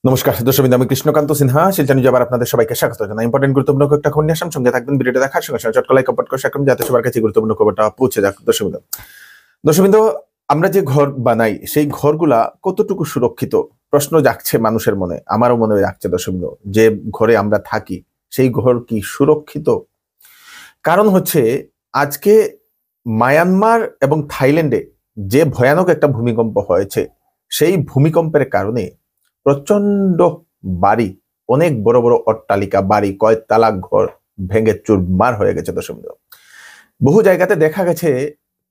নমস্কার দর্শকবৃন্দ, আমি কৃষ্ণকান্ত সিনহা শিলচর নিউজে আবার আপনাদের সবাইকে স্বাগত জানাই। ইম্পর্টেন্ট গুরুত্বপূর্ণ একটা খবর নিয়ে আসলাম, সঙ্গে থাকবেন। ভিডিওটা দেখার সঙ্গে সঙ্গে চটকলাই কপট করে রাখুন যাতে সবার কাছে গুরুত্বপূর্ণ খবরটা পৌঁছে যাক। দর্শকবৃন্দ, আমরা যে ঘর বানাই সেই ঘরগুলা কতটুকু সুরক্ষিত প্রশ্ন জাগছে মানুষের মনে, আমারও মনে জাগছে। দর্শকবৃন্দ, যে ঘরে আমরা থাকি সেই ঘর কি সুরক্ষিত? কারণ হচ্ছে আজকে মায়ানমার এবং থাইল্যান্ডে যে ভয়ানক একটা ভূমিকম্প হয়েছে, সেই ভূমিকম্পের কারণে প্রচন্ড বাড়ি, অনেক বড় বড় অট্টালিকা বাড়ি, কয়েকতলা ঘর ভেঙে চুরমার হয়ে গেছে। দর্শকবৃন্দ, বহু জায়গাতে দেখা গেছে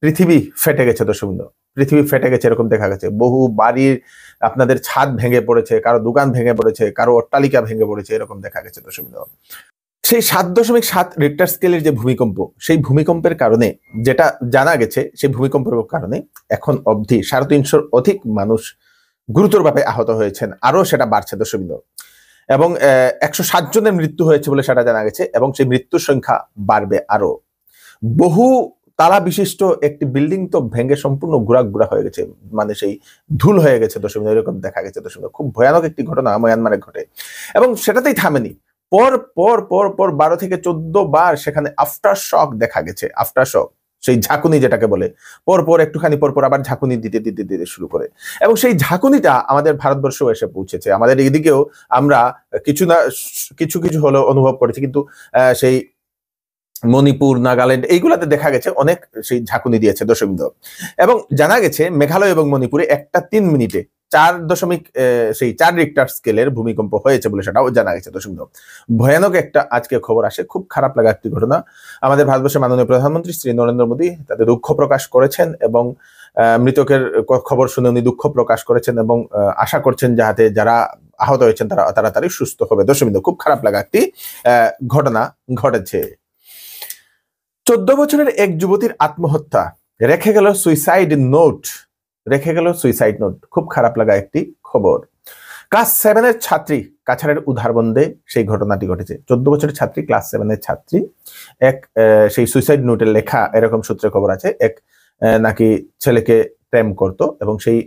পৃথিবী ফেটে গেছে। দর্শকবৃন্দ, পৃথিবী ফেটে গেছে এরকম দেখা গেছে। বহু বাড়ির আপনাদের ছাদ ভেঙে পড়েছে, কারো দোকান ভেঙে পড়েছে, কারো অট্টালিকা ভেঙে পড়েছে, এরকম দেখা গেছে। দর্শকবৃন্দ, সেই 7.7 রিক্টার স্কেলের যে ভূমিকম্প, সেই ভূমিকম্পের কারণে যেটা জানা গেছে, সেই ভূমিকম্পের কারণে এখন অবধি 350 অধিক মানুষ গুরুতরভাবে আহত হয়েছেন, আরো সেটা বাড়ছে। দর্শকবৃন্দ, এবং 107 জনের মৃত্যু হয়েছে বলে সেটা জানা গেছে, এবং সেই মৃত্যুর সংখ্যা বাড়বে আরো। বহু তালা বিশিষ্ট একটি বিল্ডিং তো ভেঙে সম্পূর্ণ গুড়া হয়ে গেছে, মানে সেই ধুল হয়ে গেছে। দর্শকবৃন্দ, এরকম দেখা গেছে। দর্শকবৃন্দ, খুব ভয়ানক একটি ঘটনা মায়ানমারে ঘটে, এবং সেটাতেই থামেনি। পর পর পর পর 12 থেকে 14 বার সেখানে আফটার শক দেখা গেছে। আফটার শক, সেই ঝাঁকুনি যেটাকে বলে, পর একটুখানি পর আবার ঝাঁকুনি দিতে দিতে দিতে শুরু করে, এবং সেই ঝাঁকুনিটা আমাদের ভারতবর্ষেও এসে পৌঁছেছে। আমাদের এদিকেও আমরা কিছু হলো অনুভব করেছি, কিন্তু সেই মণিপুর, নাগাল্যান্ড এইগুলাতে দেখা গেছে অনেক সেই ঝাঁকুনি দিয়েছে। দর্শকবৃন্দ, এবং জানা গেছে মেঘালয় এবং মণিপুরে একটা 3 মিনিটে 4 রিক্টার স্কেলের ভূমিকম্প হয়েছে বলে সেটাও জানা গেছে। দর্শকবৃন্দ, ভয়ানক একটা আজকে খবর আসে, খুব খারাপ লাগা একটি ঘটনা। আমাদের ভারতবর্ষের মাননীয় প্রধানমন্ত্রী শ্রী নরেন্দ্র মোদী তাদের দুঃখ প্রকাশ করেছেন, এবং মৃতকের খবর শুনে উনি দুঃখ প্রকাশ করেছেন, এবং আশা করছেন যাতে যারা আহত হয়েছেন তারা তাড়াতাড়ি সুস্থ হবে। দর্শকবৃন্দ, খুব খারাপ লাগা একটি ঘটনা ঘটেছে। 14 বছরের এক যুবতীর আত্মহত্যা, রেখে গেল সুইসাইড নোট। খুব খারাপ লাগা একটি খবর। ক্লাস 7-এর ছাত্রী, কাছাড়ের উধারবন্দে সেই ঘটনাটি ঘটেছে। 14 বছরের ছাত্রী, ক্লাস 7-এর ছাত্রী, এক সেই সুইসাইড নোটের লেখা এরকম সূত্রে খবর আছে, এক নাকি ছেলেকে প্রেম করত, এবং সেই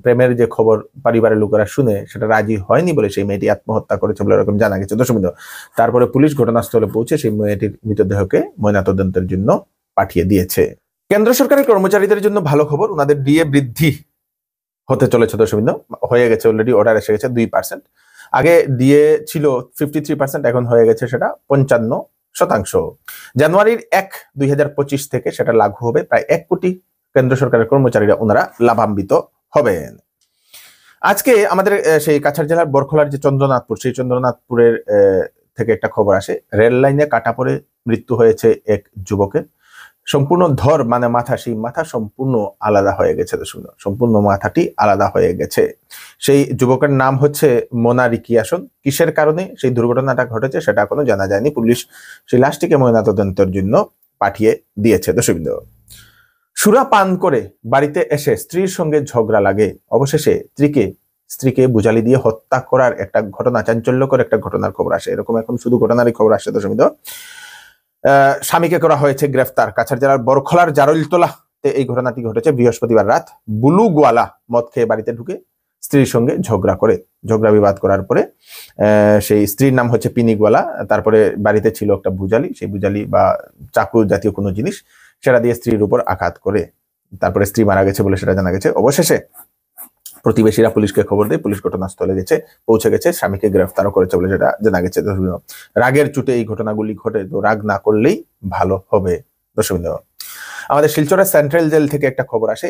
প্রেমের যে খবর পরিবারের লোকেরা শুনে সেটা রাজি হয়নি বলে সেই মেয়েটি আত্মহত্যা করেছে বলে এরকম জানা গেছে। দর্শকবৃন্দ, তারপরে পুলিশ ঘটনাস্থলে পৌঁছে সেই মেয়েটির মৃতদেহকে ময়নাতদন্তের জন্য পাঠিয়ে দিয়েছে। কেন্দ্র সরকারের কর্মচারীদের জন্য ভালো খবর, ওনাদের ডিএ বৃদ্ধি হতে চলেছে। দর্শকবৃন্দ, হয়ে গেছে, অলরেডি অর্ডার এসে গেছে 2%। আগে ডিএ ছিল 53%, এখন হয়ে গেছে সেটা 55%। জানুয়ারির 1, 2025 থেকে সেটা লাগু হবে। প্রায় 1 কোটি কেন্দ্র সরকারের কর্মচারীরা ওনারা লাভান্বিত হবেন। আজকে আমাদের সেই কাছাড় জেলার বরখলার যে চন্দ্রনাথপুর, সেই চন্দ্রনাথপুরের থেকে একটা খবর আসে, রেল লাইনে কাটা পড়ে মৃত্যু হয়েছে এক যুবকের। সম্পূর্ণ ধর মানে মাথা, সেই মাথা সম্পূর্ণ আলাদা হয়ে গেছে। সম্পূর্ণ মাথাটি আলাদা হয়ে গেছে। সেই যুবকের নাম হচ্ছে মোনা রিকিয়াসন। কিসের কারণে সেই দুর্ঘটনাটা ঘটেছে সেটা এখনো জানা যায়নি। পুলিশ সেই লাশটিকে ময়নাতদন্তের জন্য পাঠিয়ে দিয়েছে। দর্শকবৃন্দ, সুরা পান করে বাড়িতে এসে স্ত্রীর সঙ্গে ঝগড়া লাগে, অবশেষে স্ত্রীকে বুঝালি দিয়ে হত্যা করার একটা ঘটনা, চাঞ্চল্যকর একটা ঘটনার খবর আসে। এরকম এখন শুধু ঘটনারই খবর আসে। দর্শকবৃন্দ, স্বামীকে করা হয়েছে গ্রেফতার। কাছাড় জেলার বরখলার জারইলতলাতে এই ঘটনাটি ঘটেছে বৃহস্পতিবার রাত। বুলু গোয়ালা মদ খেয়ে বাড়িতে ঢুকে স্ত্রীর সঙ্গে ঝগড়া বিবাদ করার পরে সেই স্ত্রীর নাম হচ্ছে পিনি গোয়ালা। তারপরে বাড়িতে ছিল একটা বুজালি, সেই বুজালি বা চাকু জাতীয় কোনো জিনিস, সেটা দিয়ে স্ত্রীর উপর আঘাত করে তারপরে স্ত্রী মারা গেছে বলে সেটা জানা গেছে। অবশেষে প্রতিবেশীরা পুলিশকে খবর দেয়, পুলিশ ঘটনাস্থলে পৌঁছে গেছে, স্বামীকে গ্রেফতারও করেছে বলে সেটা জানা গেছে। রাগের চুটে এই ঘটনাগুলি ঘটে, তো রাগ না করলেই ভালো হবে। দর্শকবৃন্দ, আমাদের শিলচরের সেন্ট্রাল জেল থেকে একটা খবর আসে,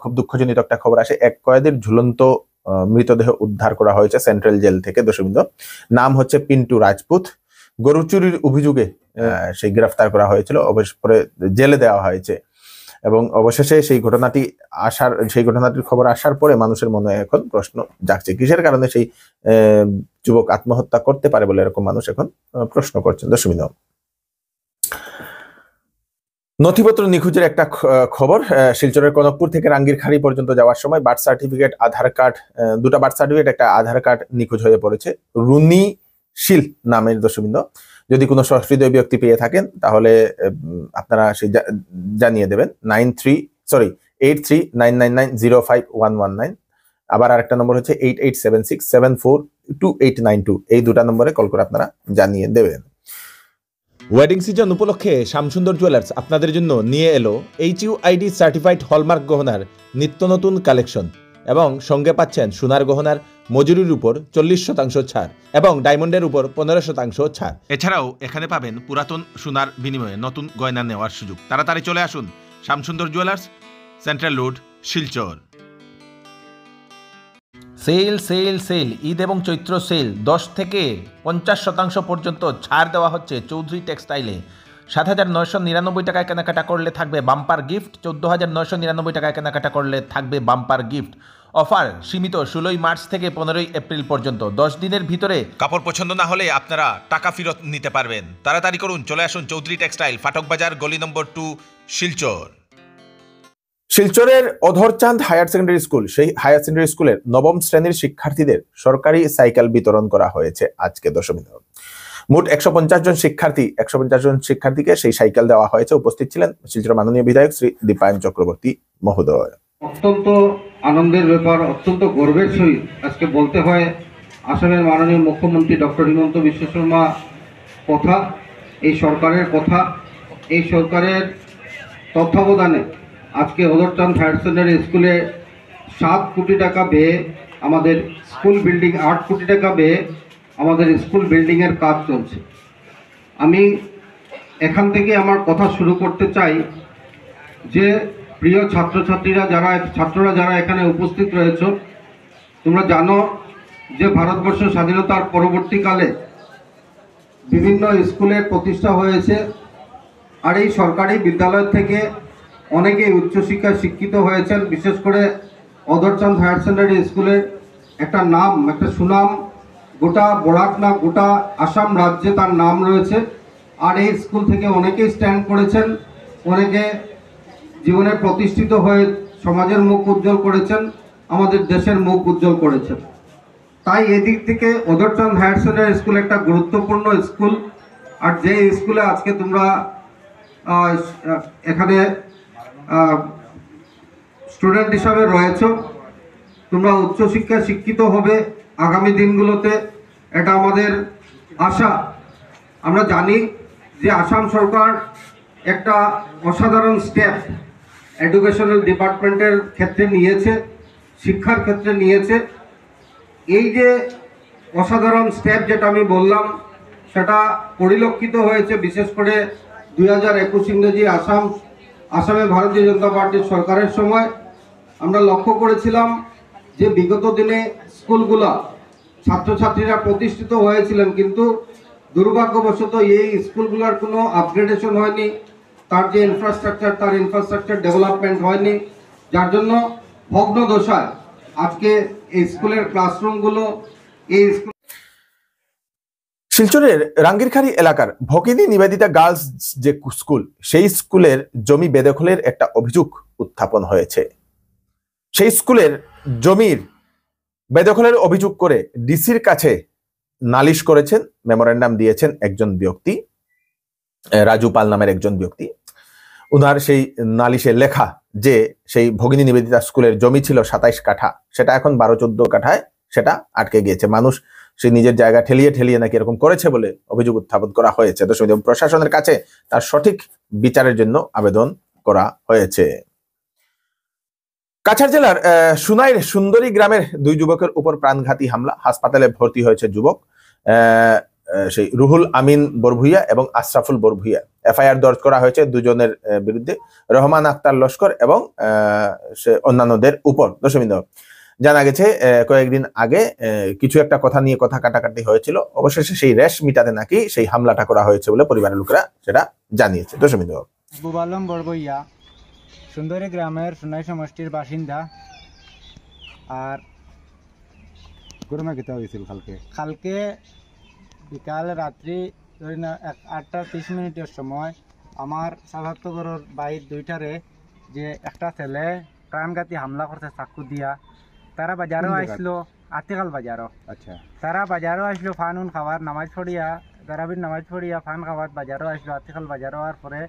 খুব দুঃখজনিত একটা খবর আসে। এক কয়েদির ঝুলন্ত মৃতদেহ উদ্ধার করা হয়েছে সেন্ট্রাল জেল থেকে। দর্শকবৃন্দ, নাম হচ্ছে পিন্টু রাজপুত। গরু চুরির অভিযোগে সেই গ্রেফতার করা হয়েছিল, অবশ্য পরে জেলে দেওয়া হয়েছে, এবং অবশেষে সেই ঘটনাটির খবর আসার পরে মানুষের মনে এখন প্রশ্ন জাগছে, কিসের কারণে সেই যুবক আত্মহত্যা করতে পারে বলে এরকম মানুষ এখন প্রশ্ন করছেন। দর্শকবৃন্দ, নথিপত্র নিখোঁজের একটা খবর। শিলচরের কনকপুর থেকে রাঙ্গিরখাড়ি পর্যন্ত যাওয়ার সময় বার্থ সার্টিফিকেট, আধার কার্ড, দুটা বার্থ সার্টিফিকেট, একটা আধার কার্ড নিখোঁজ হয়ে পড়েছে। রুনি শিল নামের। দর্শকবৃন্দ, যদি কোনো সহৃদয় ব্যক্তি পেয়ে থাকেন তাহলে আপনারা সেই জানিয়ে দেবেন। 8399905119 আবার আরেকটা নম্বর হচ্ছে 8876742892, এই দুটা নম্বরে কল করে আপনারা জানিয়ে দেবেন। ওয়েডিং সিজন উপলক্ষে শ্যামসুন্দর জুয়েলার্স আপনাদের জন্য নিয়ে এলো HUID সার্টিফাইড হলমার্ক গহনার নিত্য নতুন কালেকশন, এবং সঙ্গে পাচ্ছেন সোনার গহনার মজুরির উপর 40% ছাড় এবং ডায়মন্ডের উপর 15% ছাড়। এছাড়াও এখানে পাবেন পুরাতন সোনার বিনিময়ে নতুন গয়না নেওয়ার সুযোগ। তাড়াতাড়ি চলে আসুন Shyamsundar jewellers, central road, Silchar. Sale sale sale, Eid এবং চৈত্র সেল, 10 থেকে 50% পর্যন্ত ছাড় দেওয়া হচ্ছে চৌধুরী টেক্সটাইলে। 7,999 টাকায় কেনাকাটা করলে থাকবে বাম্পার গিফট, 14,999 টাকায় কেনাকাটা করলে থাকবে বাম্পার গিফট। অফার সীমিত 16 মার্চ থেকে 15 এপ্রিল পর্যন্ত। 10 দিনের ভিতরে কাপড় পছন্দ না হলে আপনারা টাকা ফেরত নিতে পারবেন। তাড়াতাড়ি করুন, চলে আসুন চৌধুরী টেক্সটাইল, ফাটক বাজার, গলি নম্বর 2, শিলচর। শিলচরের অধরচাঁদ হায়ার সেকেন্ডারি স্কুল, সেই হায়ার সেকেন্ডারি স্কুলের 9ম শ্রেণীর শিক্ষার্থীদের সরকারি সাইকেল বিতরণ করা হয়েছে আজকে দশমী। মোট 150 জন শিক্ষার্থীকে সেই সাইকেল দেওয়া হয়েছে। উপস্থিত ছিলেন শিলচর মাননীয় বিধায়ক শ্রী দীপায়ন চক্রবর্তী মহোদয়। অত্যন্ত আনন্দের ব্যাপার, অত্যন্ত গর্বের সহিত আজকে বলতে হয় আসামের মাননীয় মুখ্যমন্ত্রী ডক্টর হিমন্ত বিশ্ব শর্মা কথা, এই সরকারের কথা, এই সরকারের তত্ত্বাবধানে আজকে অধরচাঁদ হায়ার সেকেন্ডারি স্কুলে 7 কোটি টাকা ব্যয়ে আমাদের স্কুল বিল্ডিং, 8 কোটি টাকা ব্যয়ে আমাদের স্কুল বিল্ডিংয়ের কাজ চলছে। আমি এখান থেকে আমার কথা শুরু করতে চাই যে প্রিয় ছাত্রছাত্রীরা, ছাত্ররা যারা এখানে উপস্থিত রয়েছে, তোমরা জানো যে ভারতবর্ষ স্বাধীনতার পরবর্তীকালে বিভিন্ন স্কুলের প্রতিষ্ঠা হয়েছে, আর এই সরকারি বিদ্যালয় থেকে অনেকেই উচ্চশিক্ষায় শিক্ষিত হয়েছেন। বিশেষ করে অধরচাঁদ হায়ার সেকেন্ডারি স্কুলের একটা নাম, একটা সুনাম গোটা বরাক না গোটা আসাম রাজ্যে তার নাম রয়েছে। আর এই স্কুল থেকে অনেকেই স্ট্যান্ড করেছেন, অনেকে জীবনে প্রতিষ্ঠিত হয়ে সমাজের মুখ উজ্জ্বল করেছেন, আমাদের দেশের মুখ উজ্জ্বল করেছেন। তাই এদিক থেকে অধরচাঁদ হায়ার সেকেন্ডারি স্কুল একটা গুরুত্বপূর্ণ স্কুল। আর যে স্কুলে আজকে তোমরা এখানে স্টুডেন্ট হিসাবে রয়েছো, তোমরা উচ্চশিক্ষায় শিক্ষিত হবে আগামী দিনগুলোতে, এটা আমাদের আশা। আমরা জানি যে আসাম সরকার একটা অসাধারণ স্টেপ এডুকেশনাল ডিপার্টমেন্টের ক্ষেত্রে নিয়েছে, শিক্ষার ক্ষেত্রে নিয়েছে। এই যে অসাধারণ স্টেপ যেটা আমি বললাম, সেটা পরিলক্ষিত হয়েছে বিশেষ করে 2021 ইংরেজি আসামে ভারতীয় জনতা পার্টির সরকারের সময়। আমরা লক্ষ্য করেছিলাম যে বিগত দিনে স্কুলগুলা ছাত্রছাত্রীরা প্রতিষ্ঠিত হয়েছিলেন, কিন্তু দুর্ভাগ্যবশত এই স্কুলগুলোর কোনো আপগ্রেডেশন হয়নি, তার যে ইনফ্রাস্ট্রাকচার ডেভেলপমেন্ট হয়নি, যার জন্য ভগ্ন দশায় আজকে এই স্কুলের ক্লাসরুমগুলো, এই শিলচরের রাঙ্গিরখাড়ি এলাকার ভগিনী নিবেদিতা গার্লস যে স্কুল, সেই স্কুলের জমি বেদখলের একটা অভিযোগ উত্থাপন হয়েছে। সেই স্কুলের জমির বেদখলের অভিযোগ করে ডিসির কাছে নালিশ করেছেন, মেমোরেন্ডাম দিয়েছেন একজন ব্যক্তি, রাজু পাল নামের একজন ব্যক্তি। উনার সেই নালিশে লেখা যে সেই ভগিনী নিবেদিতা স্কুলের জমি ছিল 27 কাঠা, সেটা এখন 12-14 কাঠায় সেটা আটকে গিয়েছে। মানুষ সে নিজের জায়গা ঠেলিয়ে নাকি এরকম করেছে বলে অভিযোগ উত্থাপন করা হয়েছে। প্রশাসনের কাছে তার সঠিক বিচারের জন্য আবেদন করা হয়েছে। কাছাড় জেলার সুনাইর সুন্দরী গ্রামের 2 যুবকের উপর প্রাণঘাতী হামলা, হাসপাতালে ভর্তি হয়েছে যুবক সেই রুহুল আমিন বরভুইয়া এবং আশরাফুল বরভুইয়া। এফআইআর দর্জ করা হয়েছে দুজনের বিরুদ্ধে, রহমান আক্তার লস্কর এবং অন্যান্যদের উপর। দর্শকবৃন্দ, জানা গেছে কয়েকদিন আগে কিছু একটা কথা নিয়ে কথা কাটাকাটি হয়েছিল, অবশেষে সেই রেশ মিটাতে নাকি সেই হামলাটা করা হয়েছে বলে পরিবারের লোকেরা সেটা জানিয়েছে। দর্শকবৃন্দ, মাহবুব আলম বরভুইয়া সুন্দরী গ্রামের সুনাই সমষ্টির বাসিন্দা। আর ঘটনা কেটা হয়েছিল কালকে বিকাল রাত্রি ধরি না 8:30 সময় আমার সাধারণগড়ের বাইর 2টারে যে একটা ছেলে প্রাণঘাতী হামলা করছে চাকু দিয়া। তারা বাজারও আসলো, আতিকাল বাজারও। আচ্ছা, তারা বাজারও আসলো ফান খাওয়ার নামাজ পড়িয়া, তারাবির নামাজ পড়িয়া ফান খাওয়ার বাজারও আসলো, আতিকাল বাজারও। আর পরে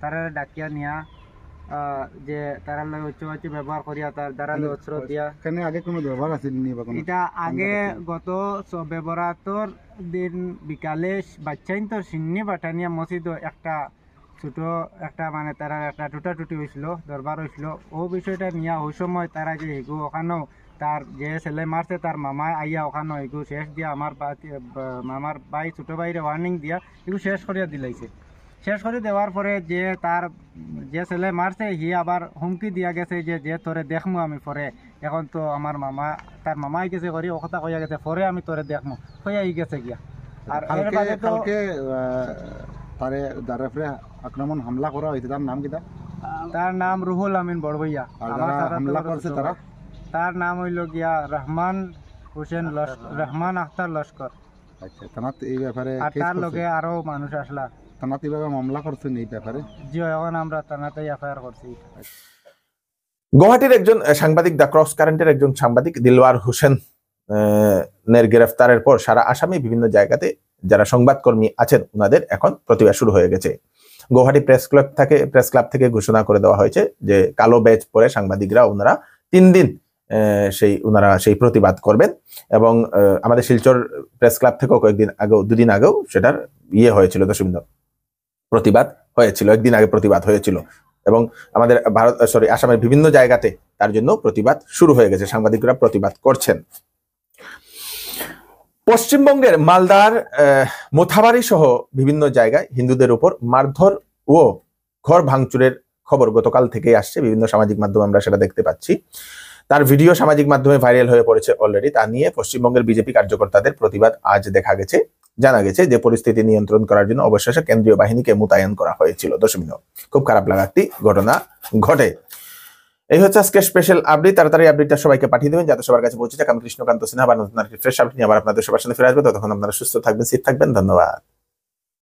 তারা ডাকিয়া নিয়া যে তারা লাগে উচ্চবাচ্য ব্যবহার করিয়া তার দ্বারা অস্ত্র দিয়া এখানে আগে কোনো ব্যবহার আছিল নি বা কোনো এটা আগে গত বেবরাতর দিন বিকালে বাচ্চাইন তো সিন্নি বাটানিয়া মসজিদ একটা ছোট একটা মানে তারা একটা টুটাটুটি হয়েছিল দরবার হয়েছিল ও বিষয়টা নিয়ে ওই সময় তারা যে এগু ওখানেও তার যে ছেলে মারছে তার মামা আইয়া ওখানে এগু শেষ দিয়া মামার ভাই ছোট ভাইরে ওয়ার্নিং দিয়া এগু শেষ করিয়া দিলাইছে শেষ করে দেওয়ার পরে যে তার যে ছেলে মারছে হি আবার হুমকি দিয়া গেছে যে যে তোরে দেখমু আমি পরে এখন তো আমার মামা তার মামাই গেছে করি ও কথা কইয়া গেছে পরে আমি তোরে দেখমু কইয়া গেছে গিয়া আর এর বাদে তো কালকে তারে দারাফরে আক্রমণ হামলা করা হয়েছে তার নাম কিটা তার নাম রুহুল আমিন বড়বইয়া আর আমার যারা সাথে হামলা তো করছে ছোট তারা ভাই। তার নাম হইল গিয়া রহমান হোসেন রহমান আখতার লস্কর আচ্ছা থানাত এই ব্যাপারে আর কেস তার করছে? লগে আরো মানুষ আসলা থানাত এইভাবে মামলা করছেন এই ব্যাপারে জি এখন আমরা থানাতেই এফআইআর করছি গুয়াহাটির একজন সাংবাদিক দ্য ক্রস কারেন্টের একজন সাংবাদিক দিলওয়ার হোসেন নের গ্রেফতারের পর সারা আসামে বিভিন্ন জায়গাতে যারা সংবাদকর্মী আছেন ওনাদের এখন প্রতিবাদ শুরু হয়ে গেছে। গুয়াহাটি প্রেস ক্লাব থেকে ঘোষণা করে দেওয়া হয়েছে যে কালো ব্যাজ পরে সাংবাদিকরা ওনারা 3 দিন ওনারা সেই প্রতিবাদ করবেন এবং আমাদের শিলচর প্রেস ক্লাব থেকেও দুদিন আগেও সেটার হয়েছিল দশমিন প্রতিবাদ হয়েছিল, একদিন আগে প্রতিবাদ হয়েছিল এবং আমাদের আসামের বিভিন্ন জায়গাতে তার জন্য প্রতিবাদ শুরু হয়ে গেছে, সাংবাদিকরা প্রতিবাদ করছেন। পশ্চিমবঙ্গের মালদার মোথাবাড়ি সহ বিভিন্ন জায়গায় হিন্দুদের উপর মারধর ও ঘর ভাঙচুরের খবর গতকাল থেকেই আসছে, বিভিন্ন সামাজিক মাধ্যমে আমরা সেটা দেখতে পাচ্ছি। তার ভিডিও সামাজিক মাধ্যমে ভাইরাল হয়ে পড়েছে অলরেডি। তা নিয়ে পশ্চিমবঙ্গের বিজেপি কার্যকর্তাদের প্রতিবাদ আজ জানা গেছে যে পরিস্থিতি নিয়ন্ত্রণ করার জন্য অবশেষে কেন্দ্রীয় বাহিনীকে মোতায়েন করা হয়েছিল। দশমিন খুব খারাপ লাগা একটি ঘটনা ঘটে। এই হচ্ছে আজকে স্পেশাল আপডেট। তাড়াতাড়ি আপডেটটা সবাইকে পাঠিয়ে দেবেন যাতে সবার কাছে পৌঁছে যায়। আমি কৃষ্ণকান্ত সিনহা, নতুন ফ্রেশ আপডেট নিয়ে আবার আপনাদের সবার সাথে ফিরে আসবো। ততক্ষণ আপনারা সুস্থ থাকবেন, সেফ থাকবেন। ধন্যবাদ।